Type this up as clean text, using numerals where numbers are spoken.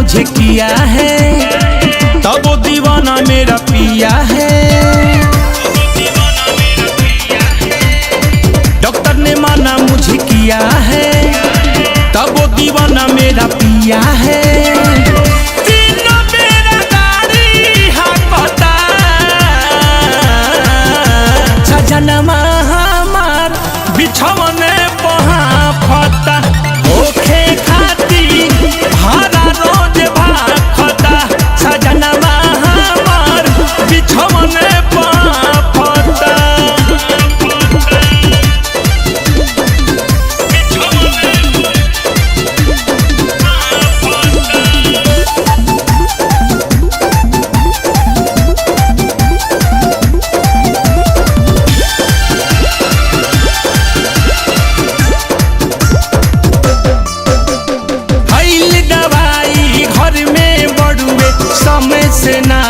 मुझे किया है, तब वो दीवाना मेरा पिया है। डॉक्टर ने माना मुझे किया है, तब वो दीवाना मेरा पिया है। सजनमा हमार बिछौने पहाफता होखे खाती हरा रोज भाखता। सजनमा हमार बिछौने पहाफता। समय से ना